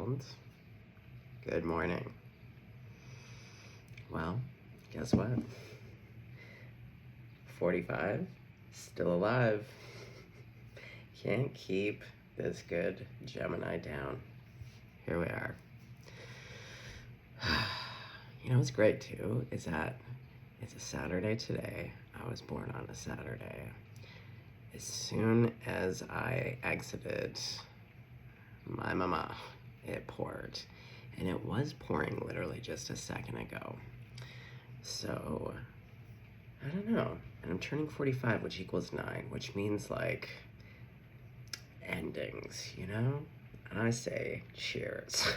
world. Good morning. Well, guess what? 45, still alive. Can't keep this good Gemini down. Here we are. You know what's great too is that it's a Saturday today. I was born on a Saturday. As soon as I exited my mama, it poured. And it was pouring literally just a second ago. So, I don't know. And I'm turning 45, which equals 9, which means like endings, you know? And I say cheers.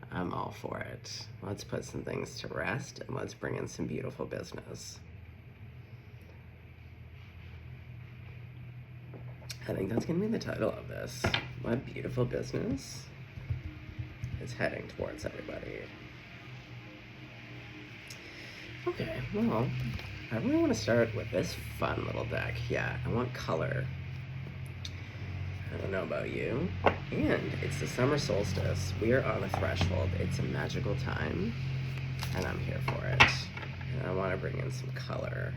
I'm all for it. Let's put some things to rest and let's bring in some beautiful business. I think that's gonna be the title of this. What beautiful business is heading towards everybody. Okay, well, I really want to start with this fun little deck. Yeah, I want color. I don't know about you. And it's the summer solstice. We are on a threshold. It's a magical time, and I'm here for it. And I want to bring in some color,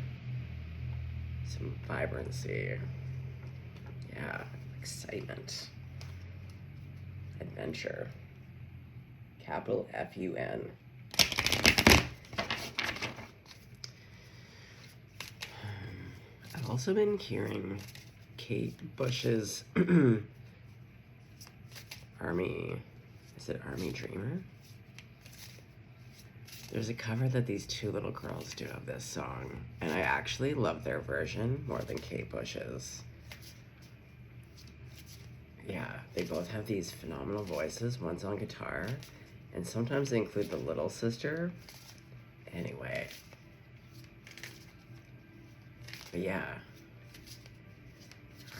some vibrancy. Yeah, excitement, adventure. Capital F-U-N. I've also been hearing Kate Bush's Army Dreamer? There's a cover that these two little girls do of this song, and I actually love their version more than Kate Bush's. Yeah, they both have these phenomenal voices. One's on guitar, and sometimes they include the little sister. Anyway. But yeah.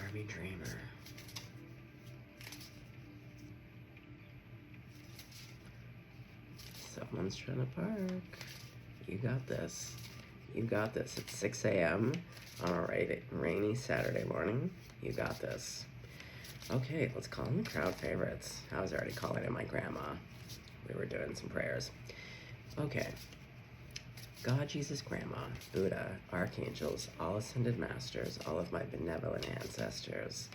Army Dreamer. Someone's trying to park. You got this. You got this. It's 6 a.m. on a rainy Saturday morning. You got this. Okay, let's call in the crowd favorites. I was already calling in my grandma. We were doing some prayers. Okay. God, Jesus, Grandma, Buddha, archangels, all ascended masters, all of my benevolent ancestors,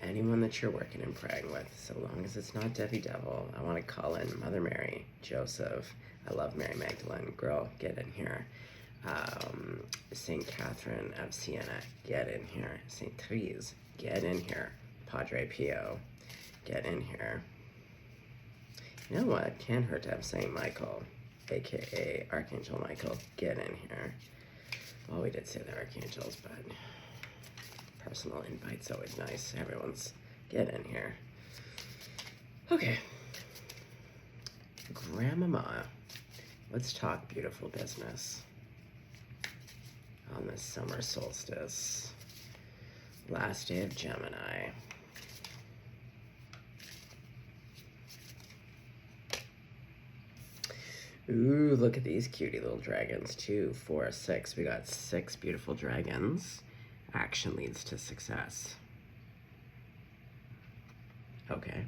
anyone that you're working and praying with, so long as it's not Debbie Devil, I want to call in Mother Mary, Joseph, I love Mary Magdalene, girl, get in here. St. Catherine of Siena, get in here. St. Therese, get in here. Padre Pio, get in here. You know what? Can't hurt to have St. Michael, aka Archangel Michael, get in here. Well, we did say the archangels, but personal invite's always nice. Everyone's get in here. Okay. Grandmama, let's talk beautiful business on this summer solstice. Last day of Gemini. Ooh, look at these cutie little dragons. 2, 4, 6. We got 6 beautiful dragons. Action leads to success. Okay.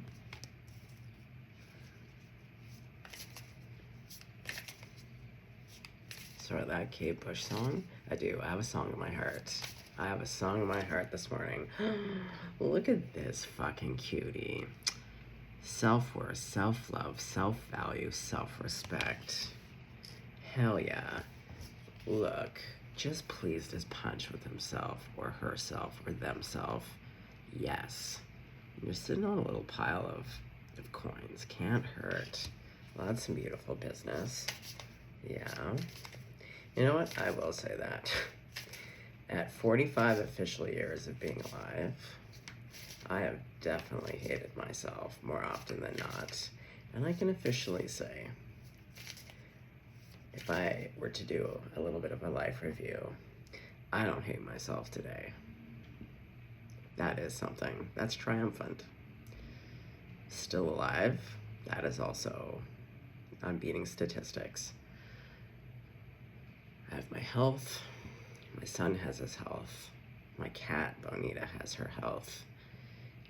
So that Kate Bush song? I do. I have a song in my heart. I have a song in my heart this morning. Look at this fucking cutie. Self-worth, self-love, self-value, self-respect. Hell yeah. Look, just pleased as punch with himself or herself or themself. Yes. You're sitting on a little pile of coins. Can't hurt. Well, that's some beautiful business. Yeah. You know what? I will say that. At 45 official years of being alive, I have definitely hated myself more often than not. And I can officially say, if I were to do a little bit of a life review, I don't hate myself today. That is something. That's triumphant. Still alive, that is also, I'm beating statistics. I have my health. My son has his health. My cat, Bonita, has her health.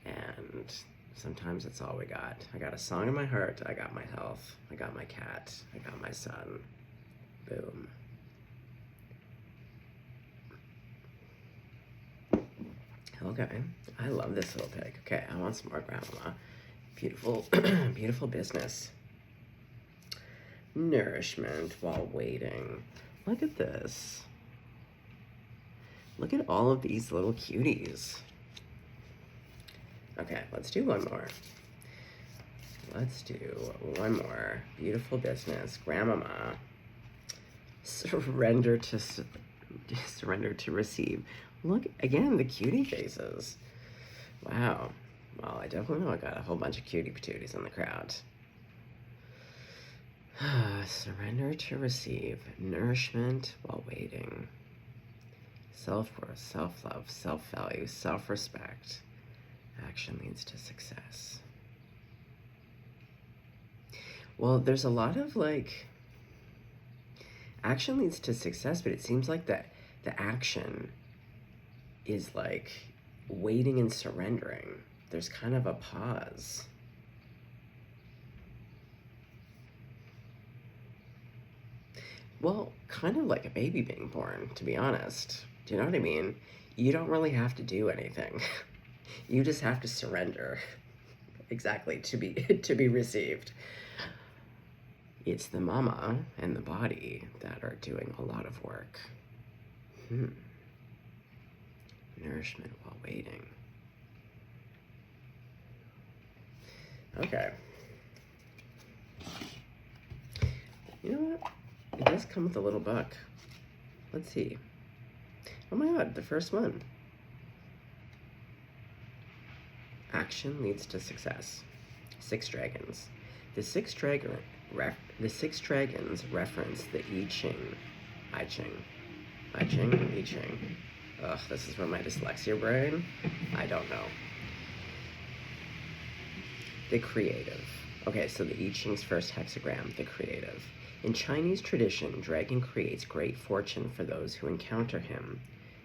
And Sometimes it's all we got. I got a song in my heart. I got my health. I got my cat. I got my son. Boom. Okay, I love this little pig. Okay, I want some more grandma. Beautiful, beautiful business. Nourishment while waiting. Look at this. Look at all of these little cuties. Okay, let's do one more. Let's do one more. Beautiful business. Grandmama. Surrender to receive. Look, again, the cutie faces. Wow. Well, I definitely know I got a whole bunch of cutie patooties in the crowd. Surrender to receive. Nourishment while waiting. Self-worth, self-love, self-value, self-respect. Action leads to success. Well, there's a lot of like, action leads to success, but it seems like that the action is like waiting and surrendering. There's kind of a pause. Well, kind of like a baby being born, to be honest. Do you know what I mean? You don't really have to do anything. You just have to surrender. Exactly, to be received. It's the mama and the body that are doing a lot of work. Nourishment while waiting. Okay. You know what? It does come with a little book. Let's see. Oh my god, the first one. Action leads to success. 6 dragons. The six dragons reference the I Ching. I Ching. Ugh, this is from my dyslexia brain. I don't know. The creative. Okay, so the I Ching's first hexagram, the creative. In Chinese tradition, dragon creates great fortune for those who encounter him.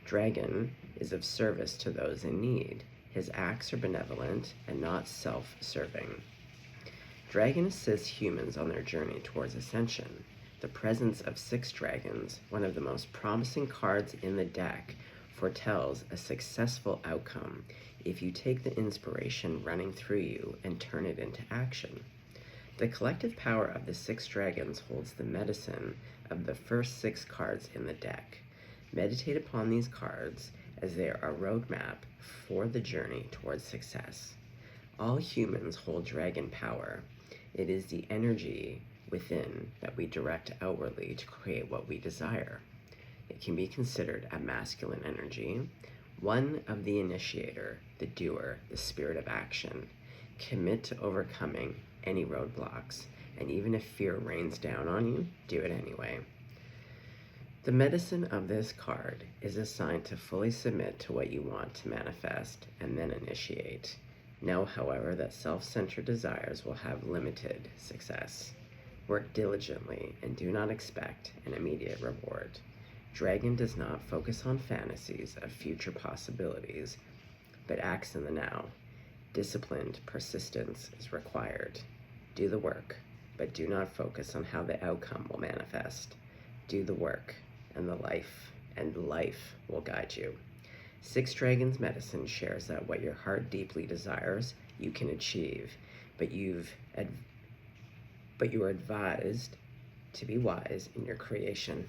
Dragon is of service to those in need. His acts are benevolent and not self-serving. Dragon assists humans on their journey towards ascension. The presence of 6 dragons, one of the most promising cards in the deck, foretells a successful outcome if you take the inspiration running through you and turn it into action. The collective power of the 6 dragons holds the medicine of the first 6 cards in the deck. Meditate upon these cards as they are a roadmap for the journey towards success. All humans hold dragon power. It is the energy within that we direct outwardly to create what we desire. It can be considered a masculine energy, one of the initiator, the doer, the spirit of action. Commit to overcoming any roadblocks, and even if fear rains down on you, do it anyway. The medicine of this card is assigned to fully submit to what you want to manifest and then initiate. Know, however, that self-centered desires will have limited success. Work diligently and do not expect an immediate reward. Dragon does not focus on fantasies of future possibilities, but acts in the now. Disciplined persistence is required. Do the work, but do not focus on how the outcome will manifest. Do the work, and life will guide you. 6 Dragons Medicine shares that what your heart deeply desires, you can achieve, but you are advised to be wise in your creation.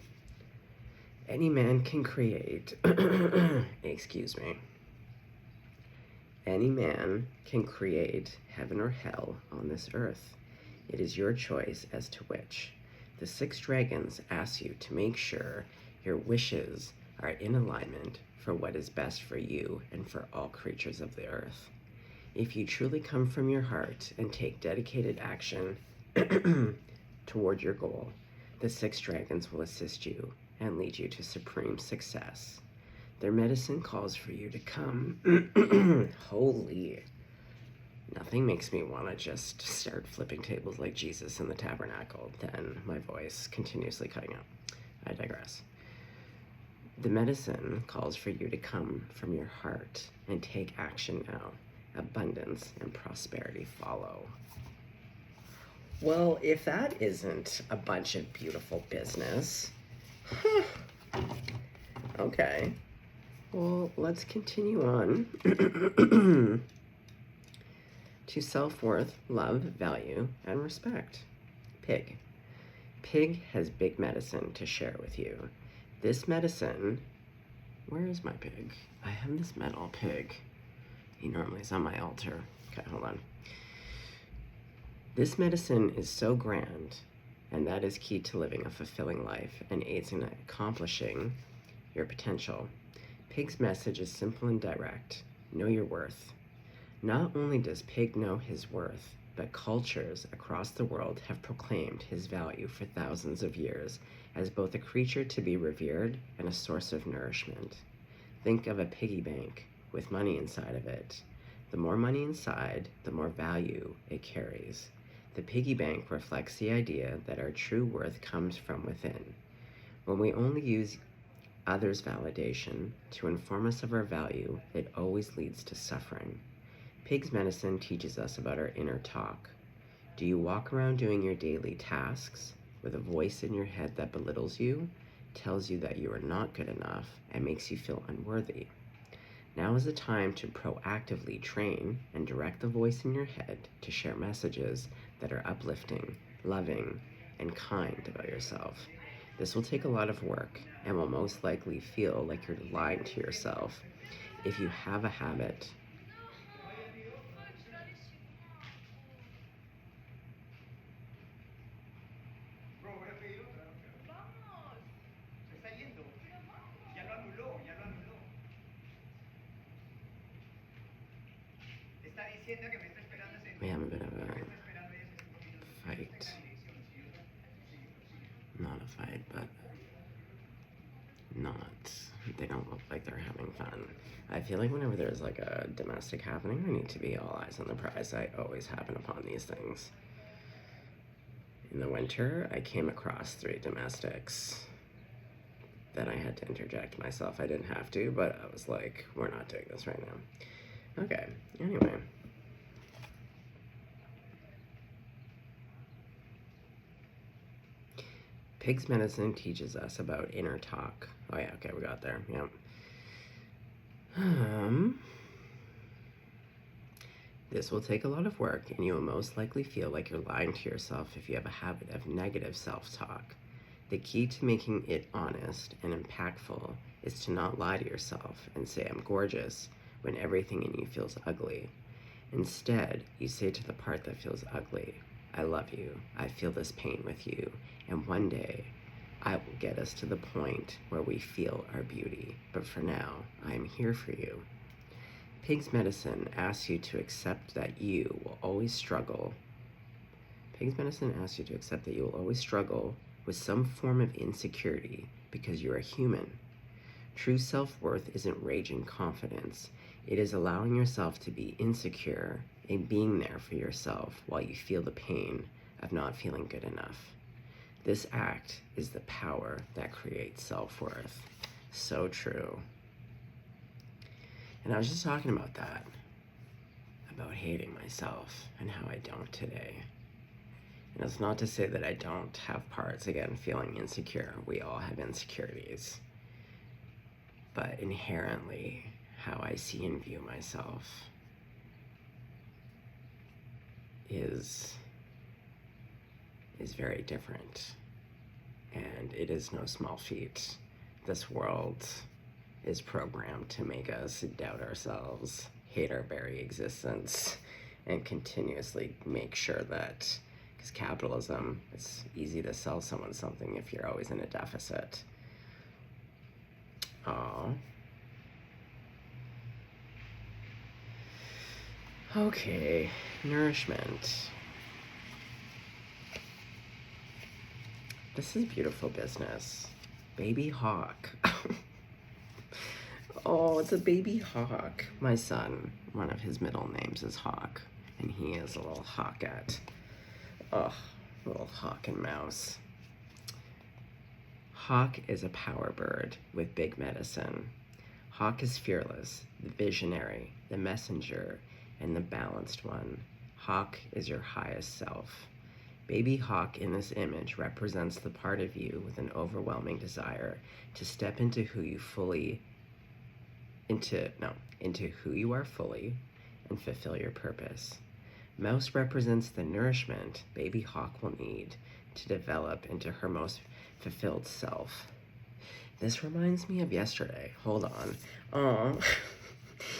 Any man can create, excuse me. Any man can create heaven or hell on this earth. It is your choice as to which. The 6 dragons ask you to make sure your wishes are in alignment for what is best for you and for all creatures of the earth. If you truly come from your heart and take dedicated action toward your goal, the 6 dragons will assist you and lead you to supreme success. Their medicine calls for you to come. Holy. Nothing makes me want to just start flipping tables like Jesus in the tabernacle than my voice continuously cutting out. I digress. The medicine calls for you to come from your heart and take action now. abundance and prosperity follow. Well, if that isn't a bunch of beautiful business, okay. Well, let's continue on to self-worth, love, value, and respect. Pig. Pig has big medicine to share with you. This medicine, where is my pig? I have this metal pig. He normally is on my altar. Okay, hold on. This medicine is so grand, and that is key to living a fulfilling life and aids in accomplishing your potential. Pig's message is simple and direct. Know your worth. Not only does Pig know his worth, but cultures across the world have proclaimed his value for thousands of years as both a creature to be revered and a source of nourishment. Think of a piggy bank with money inside of it. The more money inside, the more value it carries. The piggy bank reflects the idea that our true worth comes from within. When we only use others' validation to inform us of our value, it always leads to suffering. Pig's medicine teaches us about our inner talk. Do you walk around doing your daily tasks with a voice in your head that belittles you, tells you that you are not good enough, and makes you feel unworthy? Now is the time to proactively train and direct the voice in your head to share messages that are uplifting, loving, and kind about yourself. This will take a lot of work and will most likely feel like you're lying to yourself. If you have a habit we have a bit of a fight. Not a fight, but not. They don't look like they're having fun. I feel like whenever there's like a domestic happening, I need to be all eyes on the prize. I always happen upon these things. In the winter, I came across 3 domestics. Then I had to interject myself. I didn't have to, but I was like, we're not doing this right now. Okay, anyway. Pig's medicine teaches us about inner talk. Oh yeah, okay, we got there, yep. This will take a lot of work, and you will most likely feel like you're lying to yourself if you have a habit of negative self-talk. The key to making it honest and impactful is to not lie to yourself and say, I'm gorgeous, when everything in you feels ugly. Instead, you say to the part that feels ugly, I love you, I feel this pain with you, and one day, I will get us to the point where we feel our beauty. But for now, I am here for you. Pig's medicine asks you to accept that you will always struggle. Pig's medicine asks you to accept that you will always struggle with some form of insecurity because you're a human. True self-worth isn't raging confidence. It is allowing yourself to be insecure and being there for yourself while you feel the pain of not feeling good enough. This act is the power that creates self-worth. So true. And I was just talking about that, about hating myself and how I don't today. And it's not to say that I don't have parts, again, feeling insecure. We all have insecurities. But inherently, how I see and view myself is very different. And it is no small feat. This world is programmed to make us doubt ourselves, hate our very existence, and continuously make sure that, because capitalism, it's easy to sell someone something if you're always in a deficit. Oh. Okay, nourishment. This is beautiful business. Baby hawk. Oh, it's a baby hawk. My son, one of his middle names is Hawk, and he is a little hawkette. Oh, little hawk and mouse. Hawk is a power bird with big medicine. Hawk is fearless, the visionary, the messenger, and the balanced one. Hawk is your highest self. Baby Hawk in this image represents the part of you with an overwhelming desire to step into who you are fully and fulfill your purpose. Mouse represents the nourishment Baby Hawk will need to develop into her most fulfilled self. This reminds me of yesterday. Hold on. Aw.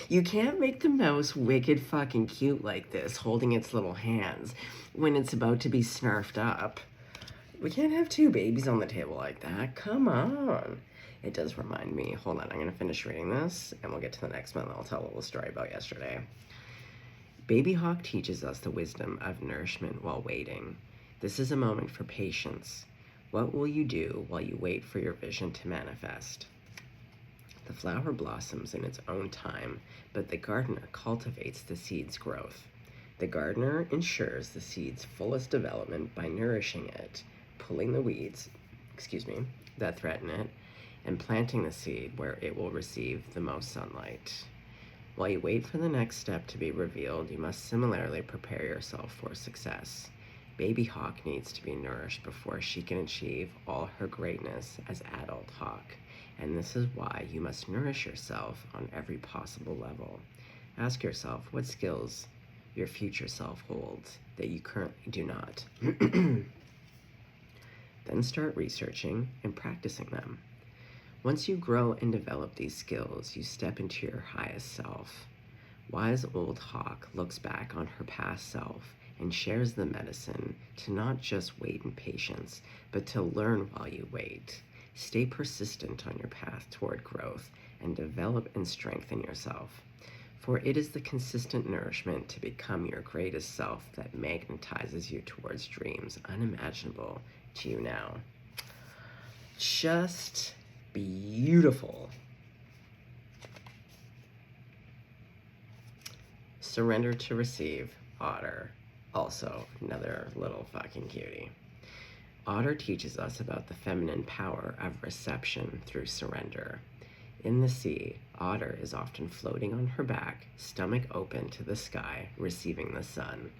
You can't make the mouse wicked fucking cute like this, holding its little hands, when it's about to be snarfed up. We can't have two babies on the table like that. Come on. It does remind me. Hold on, I'm going to finish reading this, and we'll get to the next one, and I'll tell a little story about yesterday. Baby Hawk teaches us the wisdom of nourishment while waiting. This is a moment for patience. What will you do while you wait for your vision to manifest? The flower blossoms in its own time, but the gardener cultivates the seed's growth. The gardener ensures the seed's fullest development by nourishing it, pulling the weeds, that threaten it, and planting the seed where it will receive the most sunlight. While you wait for the next step to be revealed, you must similarly prepare yourself for success. Baby Hawk needs to be nourished before she can achieve all her greatness as adult Hawk, and this is why you must nourish yourself on every possible level. Ask yourself what skills your future self holds that you currently do not. Then start researching and practicing them. Once you grow and develop these skills, you step into your highest self. Wise old Hawk looks back on her past self and shares the medicine to not just wait in patience, but to learn while you wait. Stay persistent on your path toward growth and develop and strengthen yourself. For it is the consistent nourishment to become your greatest self that magnetizes you towards dreams unimaginable to you now. Just beautiful. Surrender to receive, Otter. Also, another little fucking cutie. Otter teaches us about the feminine power of reception through surrender. In the sea, Otter is often floating on her back, stomach open to the sky, receiving the sun.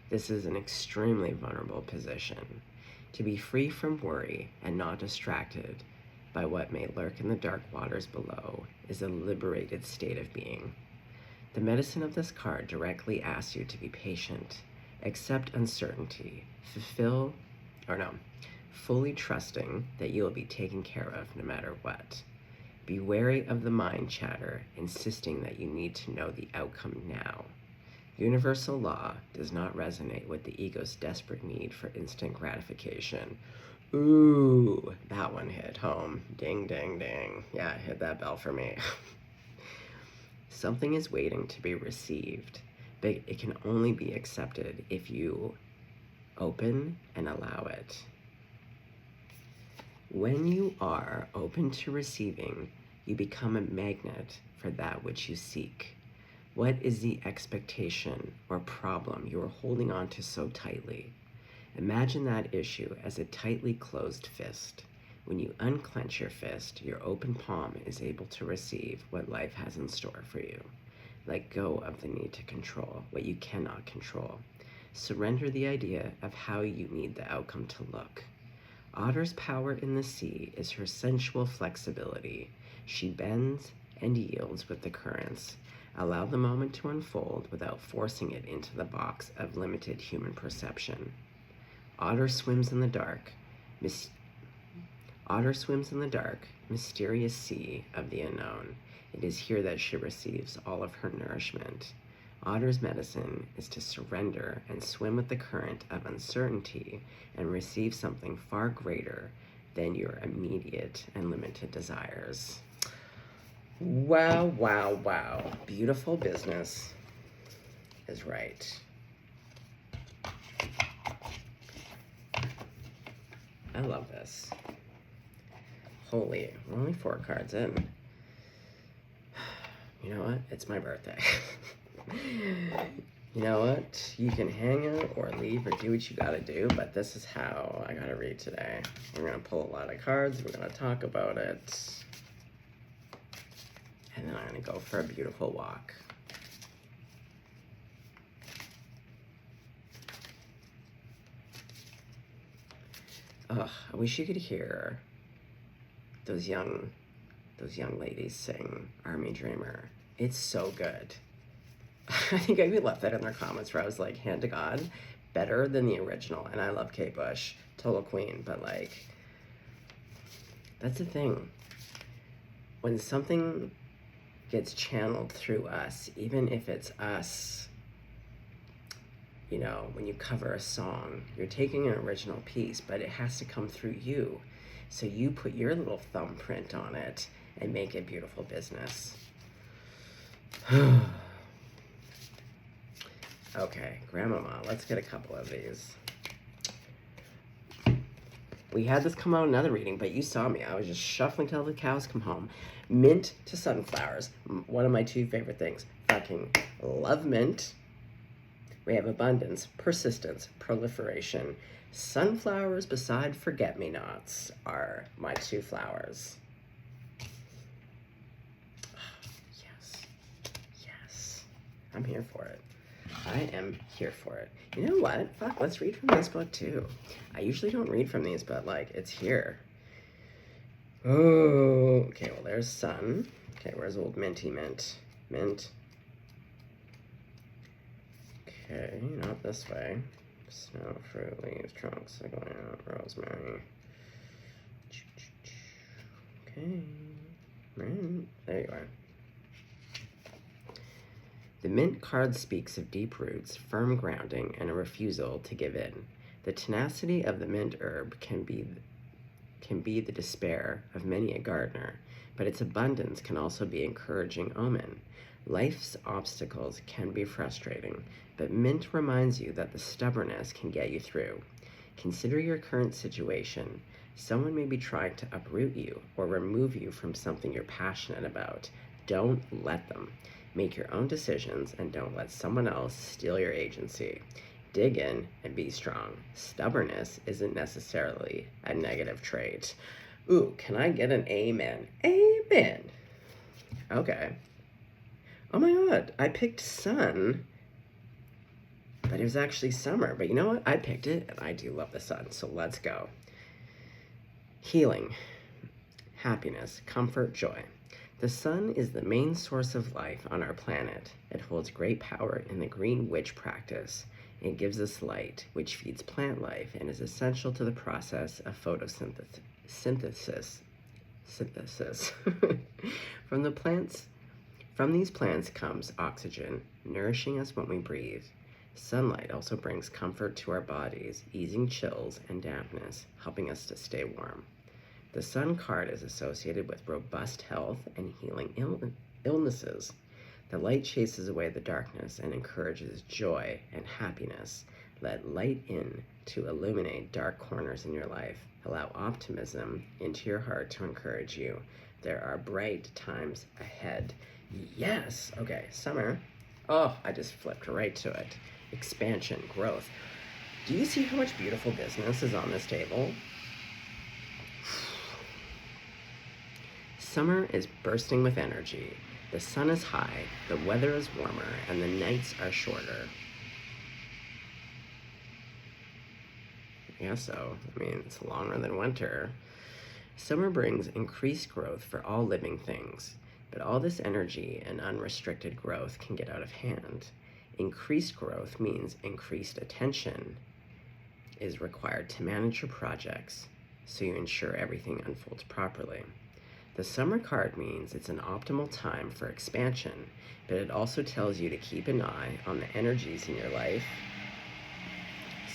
This is an extremely vulnerable position. To be free from worry and not distracted by what may lurk in the dark waters below is a liberated state of being. The medicine of this card directly asks you to be patient, accept uncertainty, fully trusting that you will be taken care of no matter what. Be wary of the mind chatter, insisting that you need to know the outcome now. Universal law does not resonate with the ego's desperate need for instant gratification. Ooh, that one hit home. Ding, ding, ding. Yeah, hit that bell for me. Something is waiting to be received, but it can only be accepted if you open and allow it. When you are open to receiving, you become a magnet for that which you seek. What is the expectation or problem you are holding on to so tightly? Imagine that issue as a tightly closed fist. When you unclench your fist, your open palm is able to receive what life has in store for you. Let go of the need to control what you cannot control. Surrender the idea of how you need the outcome to look. Otter's power in the sea is her sensual flexibility. She bends and yields with the currents. Allow the moment to unfold without forcing it into the box of limited human perception. Otter swims in the dark, mysterious sea of the unknown. It is here that she receives all of her nourishment. Otter's medicine is to surrender and swim with the current of uncertainty and receive something far greater than your immediate and limited desires. Wow, wow, wow. Beautiful business is right. I love this. Holy, we're only 4 cards in. You know what? It's my birthday. You know what? You can hang out or leave or do what you gotta do, but this is how I gotta read today. We're gonna pull a lot of cards, we're gonna talk about it, and then I'm gonna go for a beautiful walk. Ugh, I wish you could hear those young ladies sing Army Dreamer. It's so good. I think I left that in their comments where I was like, hand to God, better than the original. And I love Kate Bush, total queen, but like, that's the thing. When something gets channeled through us, even if it's us, you know, when you cover a song, you're taking an original piece, but it has to come through you. So you put your little thumbprint on it and make it beautiful business. Okay, Grandmama, let's get a couple of these. We had this come out another reading, but you saw me. I was just shuffling till the cows come home. Mint to sunflowers, one of my two favorite things. Fucking love mint. We have abundance, persistence, proliferation. Sunflowers beside forget-me-nots are my two flowers. Yes. Yes. I'm here for it. I am here for it. You know what? Fuck, let's read from this book too. I usually don't read from these, but like, it's here. Oh, okay, well there's sun. Okay, where's old Minty Mint? Mint. Okay, not this way. Snow, fruit, leaves, trunks, succulent, rosemary. Okay, mint. There you are. The mint card speaks of deep roots, firm grounding, and a refusal to give in. The tenacity of the mint herb can be the despair of many a gardener, but its abundance can also be encouraging omen. Life's obstacles can be frustrating, but mint reminds you that the stubbornness can get you through. Consider your current situation. Someone may be trying to uproot you or remove you from something you're passionate about. Don't let them. Make your own decisions and don't let someone else steal your agency. Dig in and be strong. Stubbornness isn't necessarily a negative trait. Ooh, can I get an amen? Amen. Okay. Oh my God, I picked sun, but it was actually summer. But you know what? I picked it and I do love the sun, so let's go. Healing, happiness, comfort, joy. The sun is the main source of life on our planet. It holds great power in the green witch practice. It gives us light, which feeds plant life and is essential to the process of photosynthesis. From these plants comes oxygen, nourishing us when we breathe. Sunlight also brings comfort to our bodies, easing chills and dampness, helping us to stay warm. The sun card is associated with robust health and healing illnesses. The light chases away the darkness and encourages joy and happiness. Let light in to illuminate dark corners in your life. Allow optimism into your heart to encourage you. There are bright times ahead. Yes! Okay, summer. Oh, I just flipped right to it. Expansion, growth. Do you see how much beautiful business is on this table? Summer is bursting with energy. The sun is high, the weather is warmer, and the nights are shorter. Yeah, so, I mean, it's longer than winter. Summer brings increased growth for all living things, but all this energy and unrestricted growth can get out of hand. Increased growth means increased attention is required to manage your projects, so you ensure everything unfolds properly. The summer card means it's an optimal time for expansion, but it also tells you to keep an eye on the energies in your life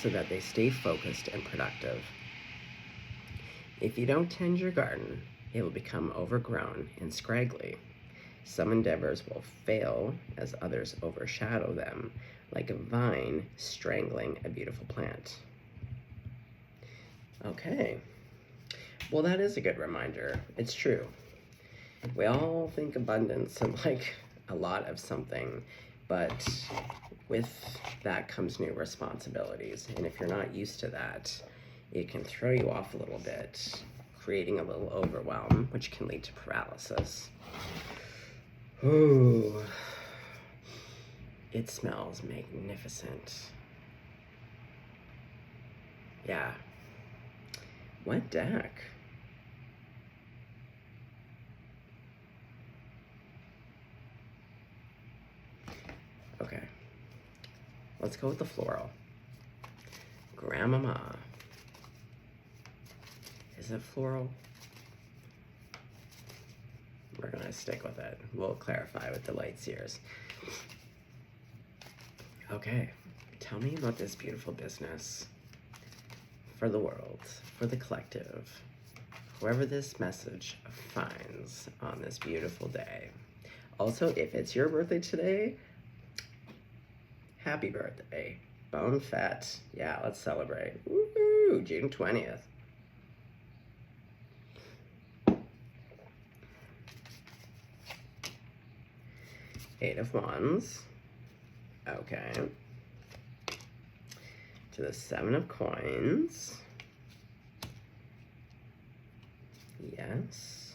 so that they stay focused and productive. If you don't tend your garden, it will become overgrown and scraggly. Some endeavors will fail as others overshadow them, like a vine strangling a beautiful plant. Okay. Well, that is a good reminder. It's true. We all think abundance and like a lot of something, but with that comes new responsibilities. And if you're not used to that, it can throw you off a little bit, creating a little overwhelm, which can lead to paralysis. Ooh, it smells magnificent. Yeah. What deck? Okay. Let's go with the floral. Grandmama. Is it floral? We're gonna stick with it. We'll clarify with the light seers. Okay, tell me about this beautiful business for the world, for the collective, whoever this message finds on this beautiful day. Also, if it's your birthday today, happy birthday. Bone fat. Yeah, let's celebrate. Woohoo! June 20th. Eight of Wands. Okay. To the Seven of Coins. Yes.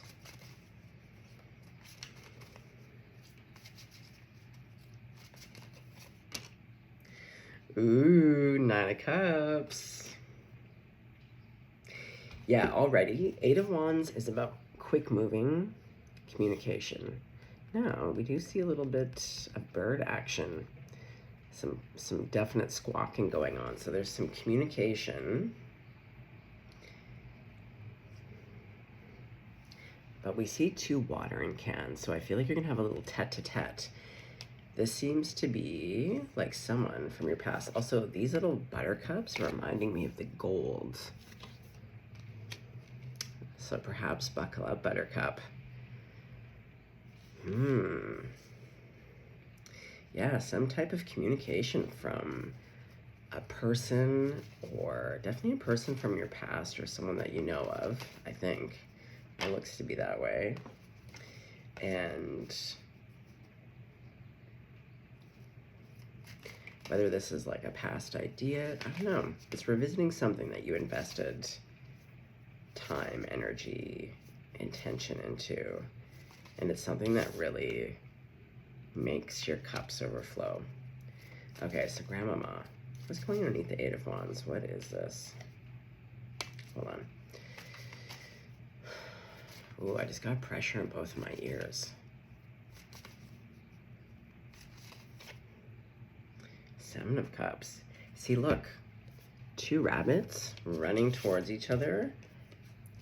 Ooh, Nine of Cups. Yeah, already. Eight of Wands is about quick moving communication. Now, we do see a little bit of bird action. Some definite squawking going on. So there's some communication. But we see two watering cans, so I feel like you're gonna have a little tete-a-tete. This seems to be like someone from your past. Also, these little buttercups are reminding me of the gold. So perhaps buckle up, buttercup. Yeah, some type of communication from a person, or definitely a person from your past or someone that you know of, I think. It looks to be that way. And whether this is like a past idea, I don't know. It's revisiting something that you invested time, energy, intention into. And it's something that really makes your cups overflow. Okay, so Grandmama. What's going on underneath the Eight of Wands? What is this? Hold on. Ooh, I just got pressure in both of my ears. Seven of Cups. See, look. Two rabbits running towards each other,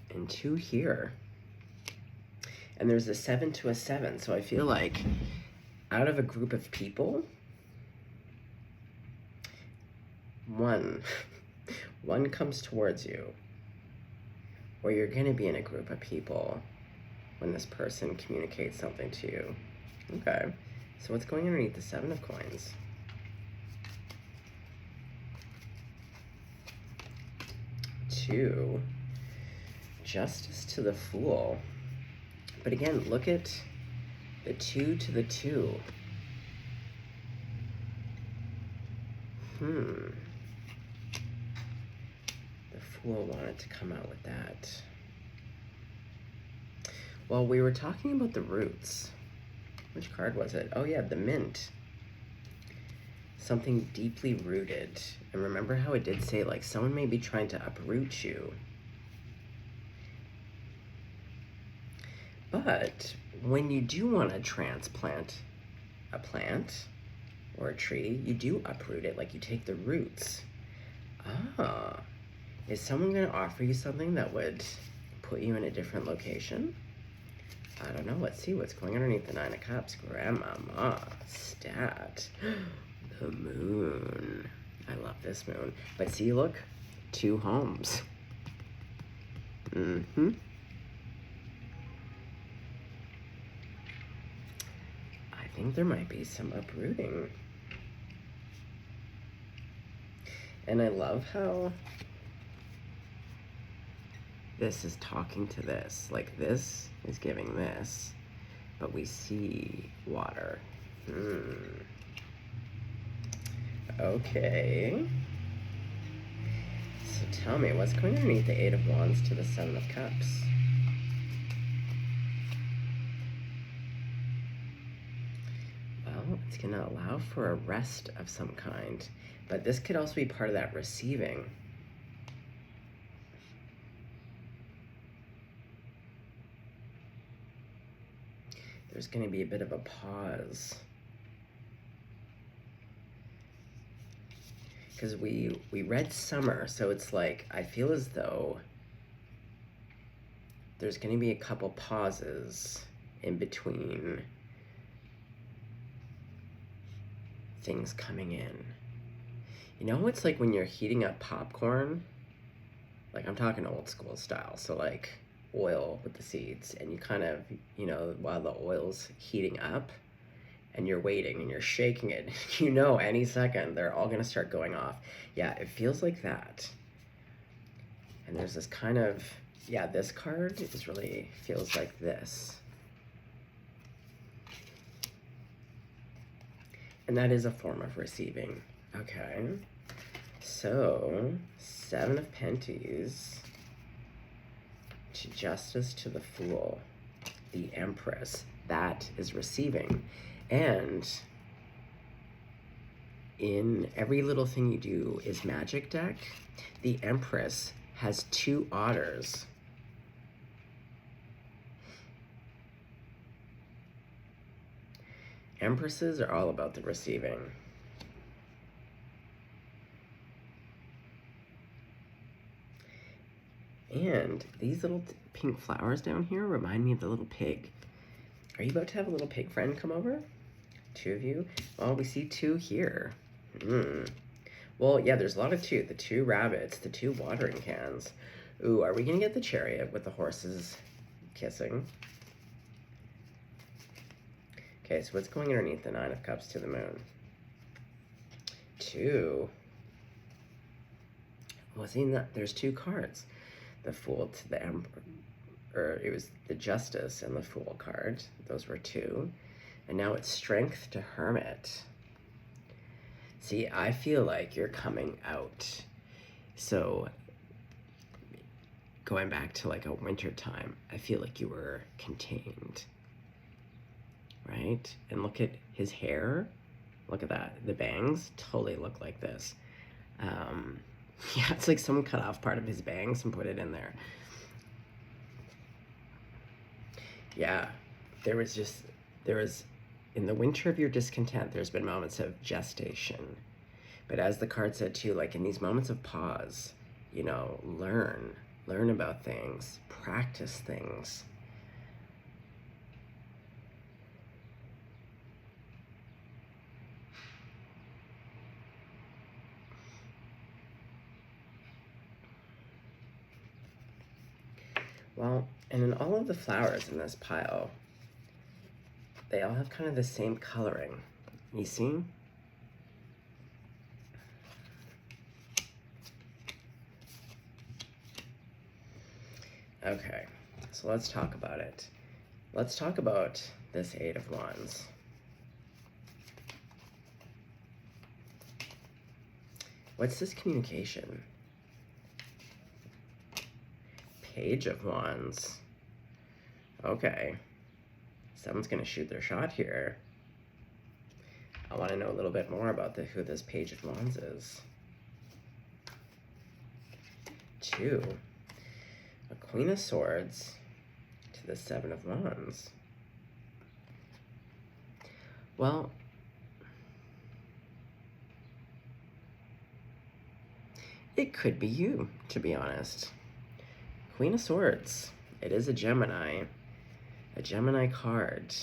and two here. And there's a 7 to a 7, so I feel like out of a group of people, one comes towards you, or you're gonna be in a group of people when this person communicates something to you. Okay, so what's going underneath the 7 of Coins? Two, Justice to the Fool. But again, look at the 2 to the 2. The Fool wanted to come out with that. Well, we were talking about the roots. Which card was it? Oh yeah, the Mint. Something deeply rooted. And remember how it did say, like, someone may be trying to uproot you. But when you do want to transplant a plant or a tree, you do uproot it, like you take the roots. Ah, is someone going to offer you something that would put you in a different location? I don't know. Let's see what's going underneath the 9 of Cups. Grandmama, stat. The moon. I love this moon. But see, look, 2 homes. I think there might be some uprooting. And I love how this is talking to this. Like, this is giving this, but we see water. Okay. So tell me, what's going underneath the 8 of Wands to the 7 of Cups? Well, it's going to allow for a rest of some kind, but this could also be part of that receiving. there's going to be a bit of a pause. Because we read summer, so it's like, I feel as though there's going to be a couple pauses in between things coming in. You know, it's like when you're heating up popcorn, like I'm talking old school style, so like oil with the seeds, and you kind of, you know, while the oil's heating up and you're waiting and you're shaking it, you know, any second they're all gonna start going off. Yeah, it feels like that. And there's this kind of, yeah, this card is really feels like this. And that is a form of receiving. Okay. So, 7 of Penties to Justice to the Fool, the Empress. That is receiving. And in every little thing you do is magic deck. The Empress has 2 otters. Empresses are all about the receiving. And these little pink flowers down here remind me of the little pig. Are you about to have a little pig friend come over? 2 of you? Well, we see 2 here. Well, yeah, there's a lot of 2. The 2 rabbits, the 2 watering cans. Ooh, are we gonna get the chariot with the horses kissing? Okay, so what's going underneath the 9 of Cups to the Moon? 2. Well, seeing that there's 2 cards. The Fool to the Emperor, or it was the Justice and the Fool card. Those were 2. And now it's Strength to Hermit. See, I feel like you're coming out. So, going back to like a winter time, I feel like you were contained. Right? And look at his hair. Look at that. The bangs totally look like this. Yeah, it's like someone cut off part of his bangs and put it in there. Yeah, there was, in the winter of your discontent, there's been moments of gestation. But as the card said too, like in these moments of pause, you know, learn about things, practice things. Well, and in all of the flowers in this pile, they all have kind of the same coloring. You see? Okay, so let's talk about it. Let's talk about this 8 of Wands. What's this communication? Page of Wands. Okay. Someone's gonna shoot their shot here. I want to know a little bit more about who this Page of Wands is. 2. A Queen of Swords to the 7 of Wands. Well, it could be you, to be honest. Queen of Swords. It is a Gemini card.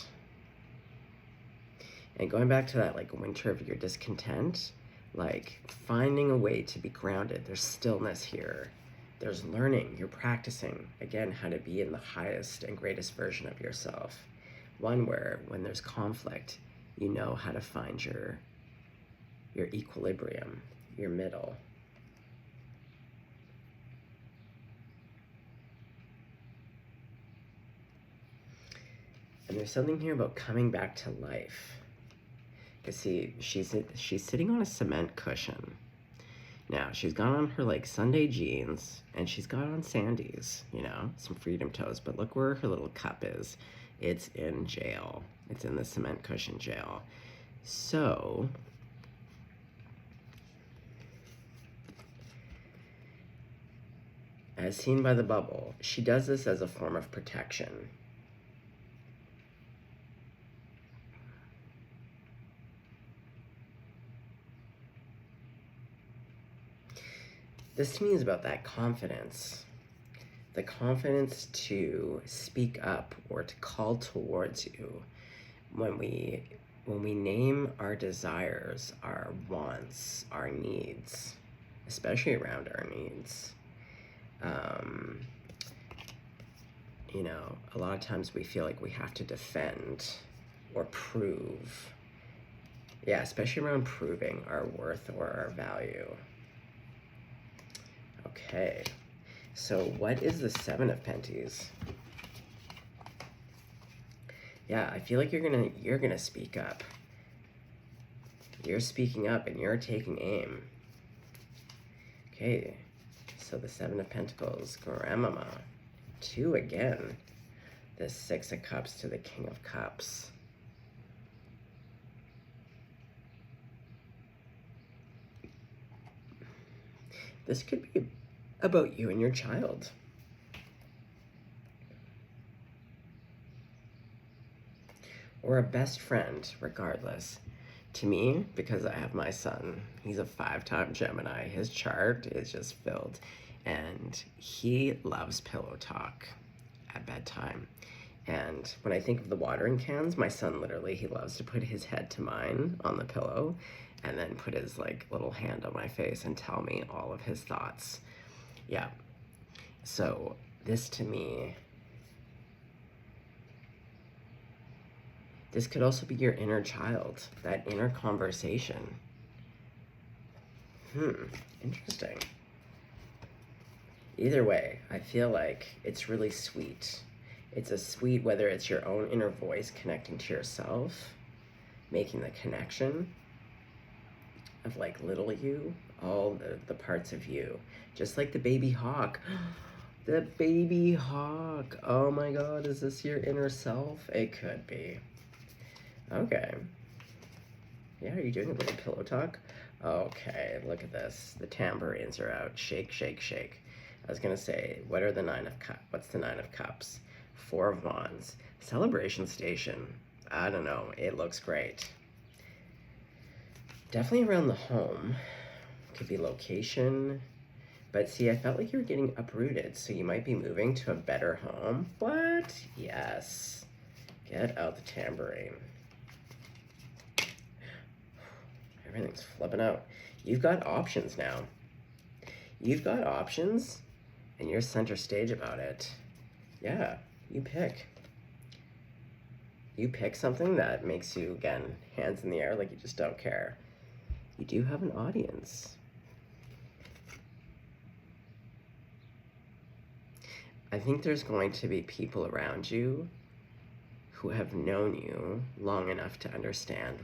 And going back to that, like, winter of your discontent, like, finding a way to be grounded. There's stillness here. There's learning. You're practicing, again, how to be in the highest and greatest version of yourself. One where, when there's conflict, you know how to find your equilibrium, your middle. And there's something here about coming back to life. You see, she's sitting on a cement cushion. Now, she's got on her, like, Sunday jeans, and she's got on Sandies, you know, some freedom toes. But look where her little cup is. It's in jail. It's in the cement cushion jail. So, as seen by the bubble, she does this as a form of protection. This to me is about that confidence. The confidence to speak up or to call towards you when we name our desires, our wants, our needs, especially around our needs. You know, a lot of times we feel like we have to defend or prove. Yeah, especially around proving our worth or our value. Okay, so what is the Seven of Pentacles? Yeah, I feel like you're gonna speak up. You're speaking up and you're taking aim. Okay, so the Seven of Pentacles, Grandmama. 2 again. The Six of Cups to the King of Cups. This could be about you and your child. Or a best friend, regardless. To me, because I have my son, he's a 5-time Gemini. His chart is just filled. And he loves pillow talk at bedtime. And when I think of the watering cans, my son literally, he loves to put his head to mine on the pillow and then put his like little hand on my face and tell me all of his thoughts. Yeah. So this to me, this could also be your inner child, that inner conversation. Interesting. Either way, I feel like it's really sweet. It's a sweet, whether it's your own inner voice connecting to yourself, making the connection of like little you, all the parts of you. Just like the baby hawk. The baby hawk. Oh my God, is this your inner self? It could be. Okay. Yeah, are you doing a little pillow talk? Okay, look at this. The tambourines are out. Shake, shake, shake. I was gonna say, what are the what's the Nine of Cups? 4 of Wands. Celebration station. I don't know, it looks great. Definitely around the home. Could be location. But see, I felt like you were getting uprooted, so you might be moving to a better home. What? Yes. Get out the tambourine. Everything's flipping out. You've got options now. You've got options, and you're center stage about it. Yeah, you pick. You pick something that makes you, again, hands in the air like you just don't care. You do have an audience. I think there's going to be people around you who have known you long enough to understand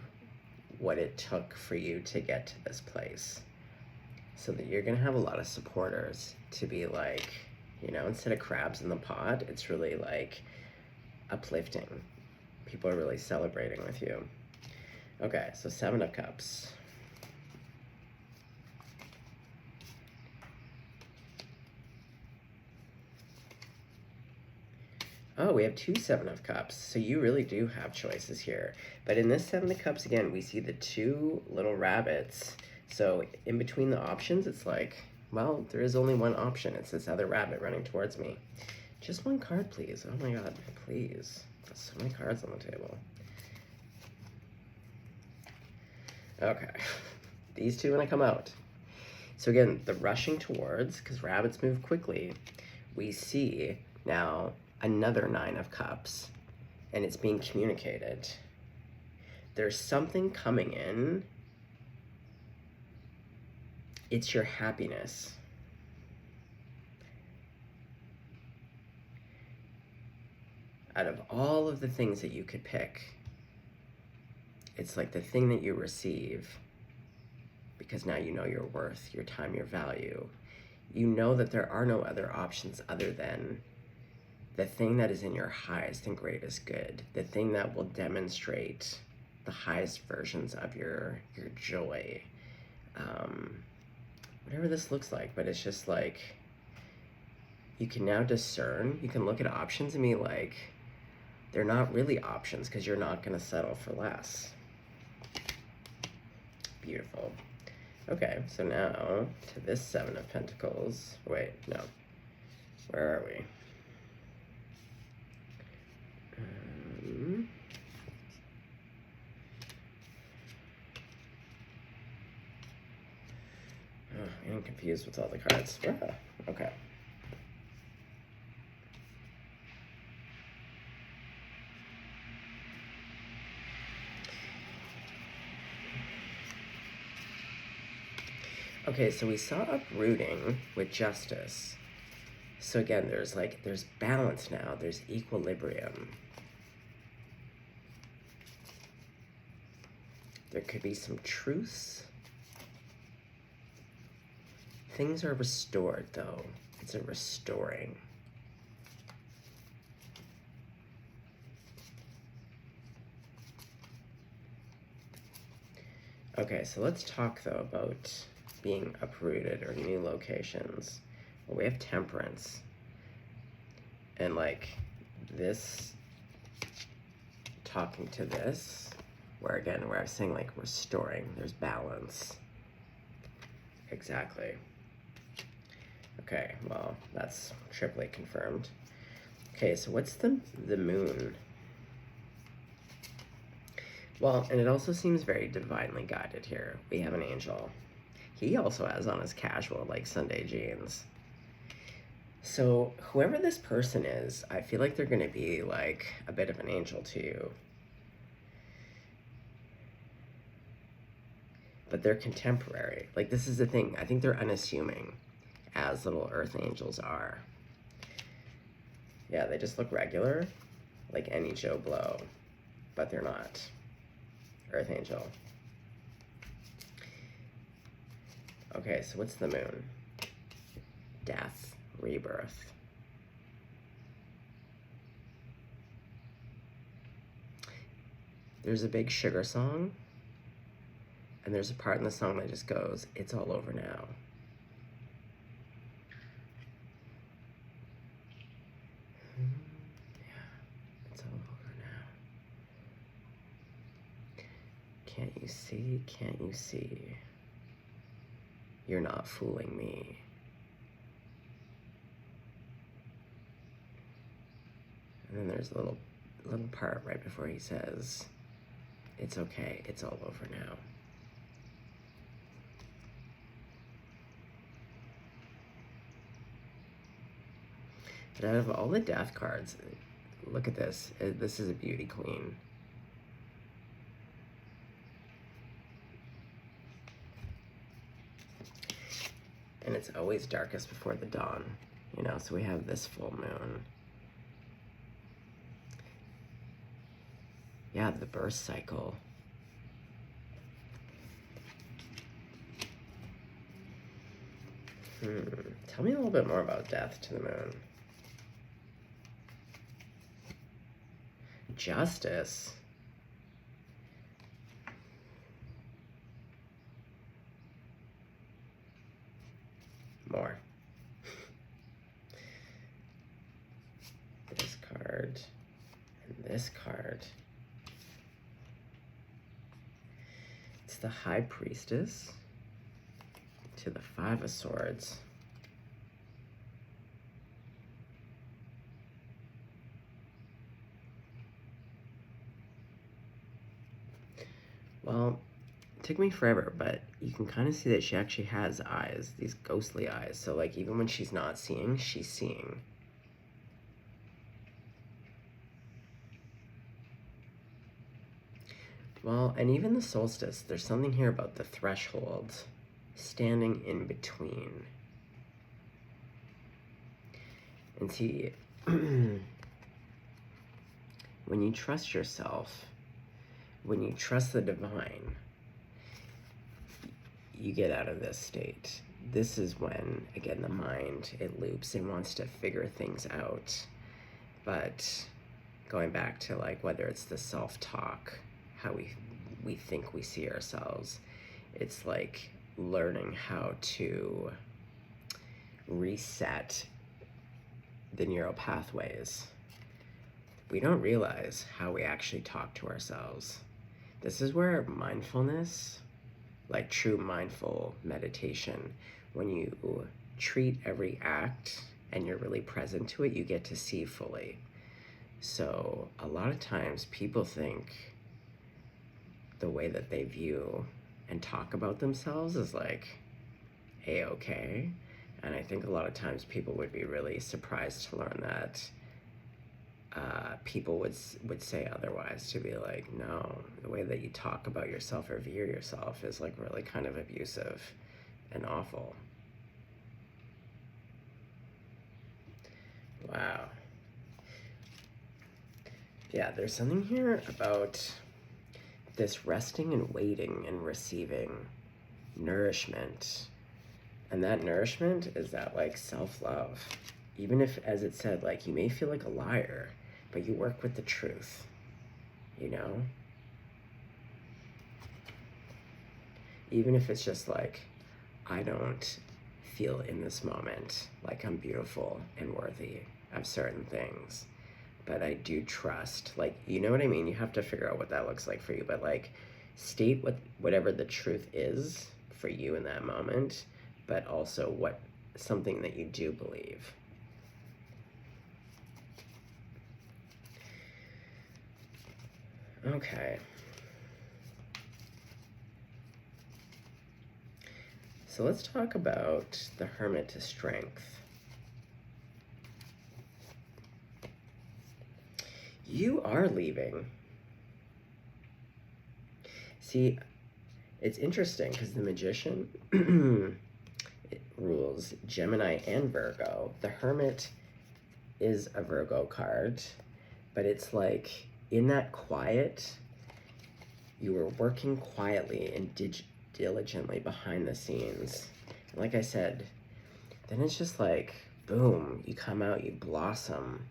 what it took for you to get to this place. So that you're gonna have a lot of supporters to be like, you know, instead of crabs in the pot, it's really like uplifting. People are really celebrating with you. Okay, so 7 of Cups. Oh, we have 2 7 of Cups. So you really do have choices here. But in this 7 of Cups, again, we see the 2 little rabbits. So in between the options, it's like, well, there is only one option. It's this other rabbit running towards me. Just one card, please. Oh my God, please. There's so many cards on the table. Okay. These 2 gonna come out. So again, the rushing towards, because rabbits move quickly, we see now another 9 of Cups, and it's being communicated. There's something coming in. It's your happiness. Out of all of the things that you could pick, it's like the thing that you receive, because now you know your worth, your time, your value. You know that there are no other options other than the thing that is in your highest and greatest good, the thing that will demonstrate the highest versions of your joy. Whatever this looks like, but it's just like, you can now discern, you can look at options and be like, they're not really options because you're not gonna settle for less. Beautiful. Okay, so now to this Seven of Pentacles. Wait, no. Where are we? I'm confused with all the cards. Okay. Okay, so we saw uprooting with Justice. So again, there's balance now. There's equilibrium. There could be some truce. Things are restored, though. It's a restoring. Okay, so let's talk, though, about being uprooted or new locations. Well, we have Temperance. And, like, this talking to this, where, again, where I was saying, like, restoring. There's balance. Exactly. Okay, well, that's triply confirmed. Okay, so what's the moon? Well, and it also seems very divinely guided here. We have an angel. He also has on his casual, like, Sunday jeans. So whoever this person is, I feel like they're going to be, like, a bit of an angel to you. But they're contemporary. Like, this is the thing. I think they're unassuming, as little earth angels are. Yeah, they just look regular, like any Joe Blow, but they're not. Earth angel. Okay, so what's the moon? Death, rebirth. There's a big sugar song, and there's a part in the song that just goes, "It's all over now." Can't you see? Can't you see? You're not fooling me. And then there's a little part right before he says, "It's okay. It's all over now." But out of all the death cards, look at this. This is a beauty queen. And it's always darkest before the dawn, you know, so we have this full moon. Yeah, the birth cycle. Tell me a little bit more about death to the moon. Justice. More. This card and this card. It's the High Priestess to the Five of Swords. Well, it took me forever, but you can kind of see that she actually has eyes, these ghostly eyes. So, like, even when she's not seeing, she's seeing. Well, and even the solstice, there's something here about the threshold, standing in between. And see, when you trust yourself, when you trust the divine, you get out of this state. This is when, again, the mind, it loops and wants to figure things out. But going back to, like, whether it's the self-talk, how we think we see ourselves, it's like learning how to reset the neural pathways. We don't realize how we actually talk to ourselves. This is where mindfulness like true mindful meditation. When you treat every act and you're really present to it, you get to see fully. So a lot of times people think the way that they view and talk about themselves is like a-okay. And I think a lot of times people would be really surprised to learn that people would say otherwise, to be like, no, the way that you talk about yourself or view yourself is like really kind of abusive and awful. Wow. Yeah, there's something here about this resting and waiting and receiving nourishment. And that nourishment is that like self-love. Even if, as it said, like you may feel like a liar, but you work with the truth, you know? Even if it's just like, I don't feel in this moment like I'm beautiful and worthy of certain things, but I do trust, like, you know what I mean? You have to figure out what that looks like for you, but like state whatever the truth is for you in that moment, but also something that you do believe. Okay. So let's talk about the Hermit to Strength. You are leaving. See, it's interesting because the Magician it rules Gemini and Virgo. The Hermit is a Virgo card, but it's like in that quiet, you were working quietly and diligently behind the scenes. And like I said, then it's just like, boom, you come out, you blossom.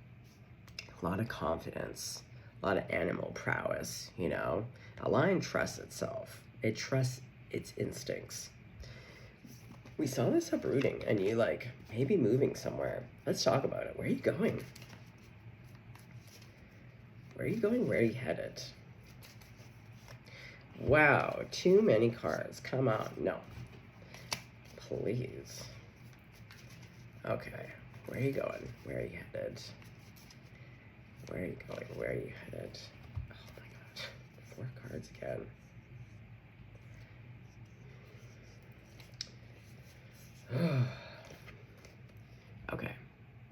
A lot of confidence, a lot of animal prowess, you know? A lion trusts itself. It trusts its instincts. We saw this uprooting and you like maybe moving somewhere. Let's talk about it. Where are you going? Where are you going? Where are you headed? Wow, too many cards. Come on. No. Please. Okay. Where are you going? Where are you headed? Where are you going? Where are you headed? Oh my god. 4 cards again. Okay.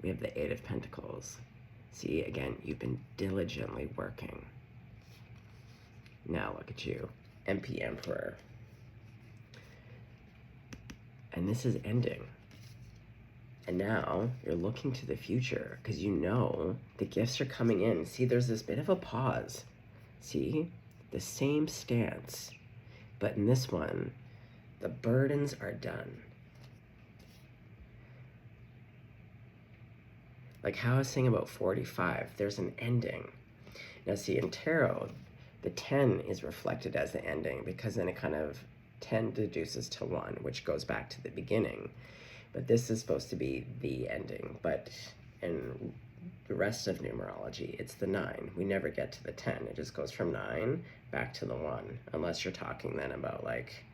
We have the 8 of Pentacles. See, again, you've been diligently working. Now look at you. MP Emperor. And this is ending. And now you're looking to the future because you know the gifts are coming in. See, there's this bit of a pause. See, the same stance. But in this one, the burdens are done. Like how I was saying about 45, there's an ending. Now see, in tarot, the 10 is reflected as the ending because then it kind of 10 deduces to 1, which goes back to the beginning. But this is supposed to be the ending. But in the rest of numerology, it's the 9. We never get to the 10. It just goes from 9 back to the 1. Unless you're talking then about like,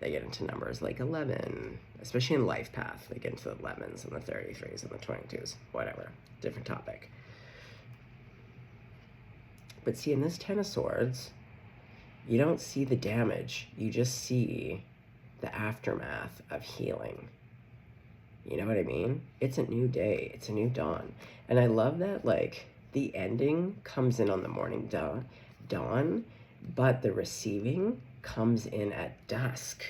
they get into numbers like 11, especially in Life Path. They get into the 11s and the 33s and the 22s, whatever, different topic. But see, in this 10 of Swords, you don't see the damage. You just see the aftermath of healing. You know what I mean? It's a new day. It's a new dawn. And I love that, like, the ending comes in on the morning dawn, but the receiving comes in at dusk.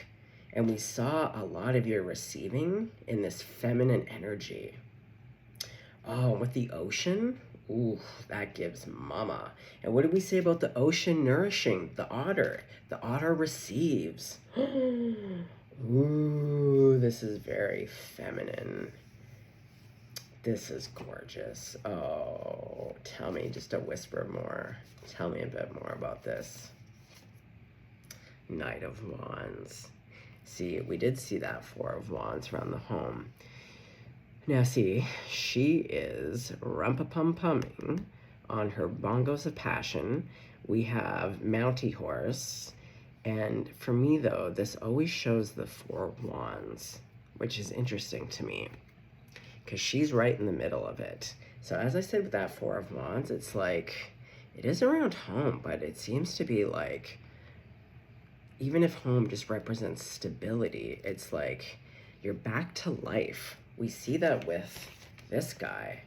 And we saw a lot of your receiving in this feminine energy. Oh, with the ocean, ooh, that gives mama. And what did we say about the ocean nourishing? The otter. The otter receives. Ooh, this is very feminine. This is gorgeous. Oh, tell me just a whisper more. Tell me a bit more about this. Knight of Wands. See, we did see that 4 of Wands around the home. Now see, she is rumpa-pum-pumming on her bongos of passion. We have Mountie Horse, And for me, though, this always shows the Four of Wands, which is interesting to me because she's right in the middle of it. So as I said with that Four of Wands, it's like, it is around home, but it seems to be like, even if home just represents stability, it's like you're back to life. We see that with this guy.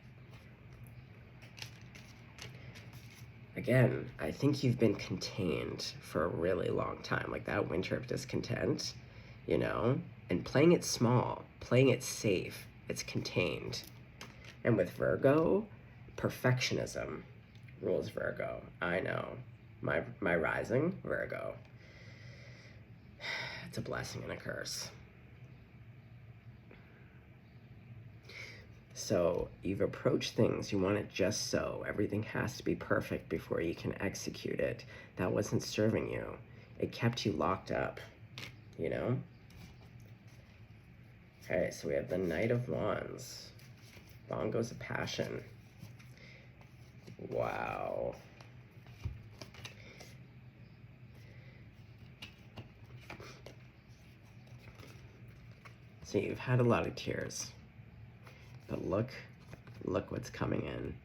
Again, I think you've been contained for a really long time, like that winter of discontent, you know, and playing it small, playing it safe, it's contained. And with Virgo, perfectionism rules Virgo. I know, my rising, Virgo. It's a blessing and a curse. So you've approached things, you want it just so. Everything has to be perfect before you can execute it. That wasn't serving you. It kept you locked up, you know? Okay, so we have the Knight of Wands. Bongos of Passion. Wow. So you've had a lot of tears. But look what's coming in.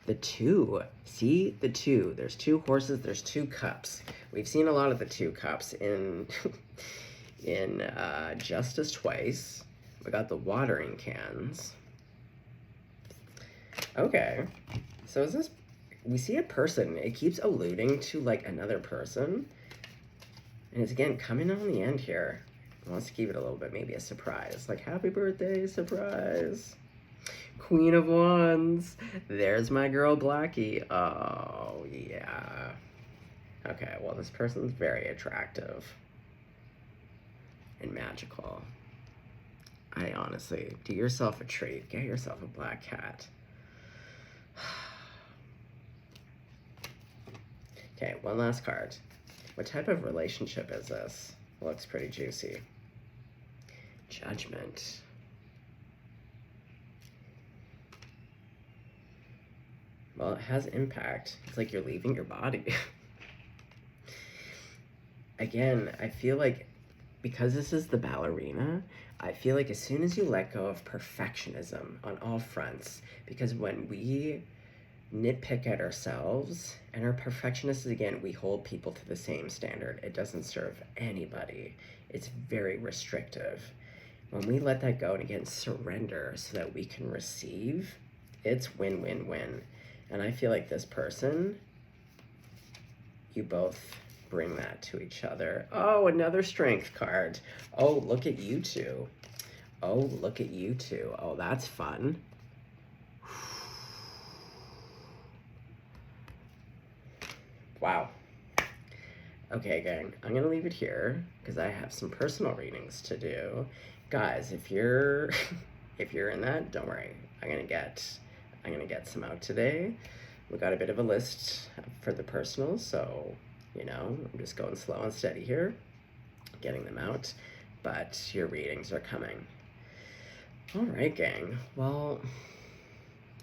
The two, see the two. There's two horses, there's two cups. We've seen a lot of the two cups in Justice twice. We got the watering cans. Okay, so is this, we see a person, it keeps alluding to like another person. And it's again coming on the end here. Wants to keep it a little bit, maybe a surprise. Like, happy birthday, surprise. Queen of Wands. There's my girl, Blackie. Oh, yeah. Okay, well, this person's very attractive. And magical. I honestly, do yourself a treat. Get yourself a black cat. Okay, one last card. What type of relationship is this? Looks pretty juicy. Judgment. Well, it has impact. It's like you're leaving your body. Again, I feel like because this is the ballerina, I feel like as soon as you let go of perfectionism on all fronts, because when we nitpick at ourselves and are perfectionists, again, we hold people to the same standard. It doesn't serve anybody. It's very restrictive. When we let that go and again surrender so that we can receive, it's win-win-win. And I feel like this person, you both bring that to each other. Oh, another strength card. Oh, look at you two. Oh, look at you two. Oh, that's fun. Wow. Okay, gang, I'm gonna leave it here because I have some personal readings to do. Guys, if you're in that, don't worry. I'm gonna get some out today. We got a bit of a list for the personals, so you know, I'm just going slow and steady here, getting them out, but your readings are coming. All right, gang. Well,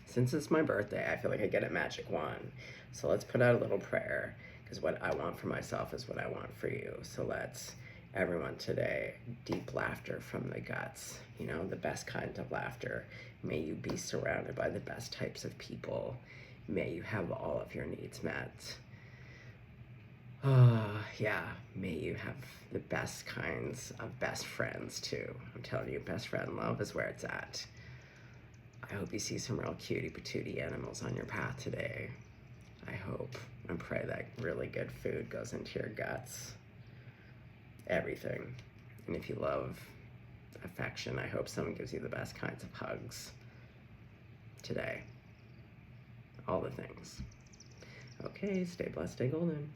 since it's my birthday, I feel like I get a magic wand. So let's put out a little prayer, because what I want for myself is what I want for you. So let's, everyone today, deep laughter from the guts, you know, the best kind of laughter. May you be surrounded by the best types of people. May you have all of your needs met. Yeah, may you have the best kinds of best friends too. I'm telling you, best friend love is where it's at. I hope you see some real cutie patootie animals on your path today. I hope and pray that really good food goes into your guts. Everything. And if you love affection, I hope someone gives you the best kinds of hugs today. All the things. Okay, stay blessed, stay golden.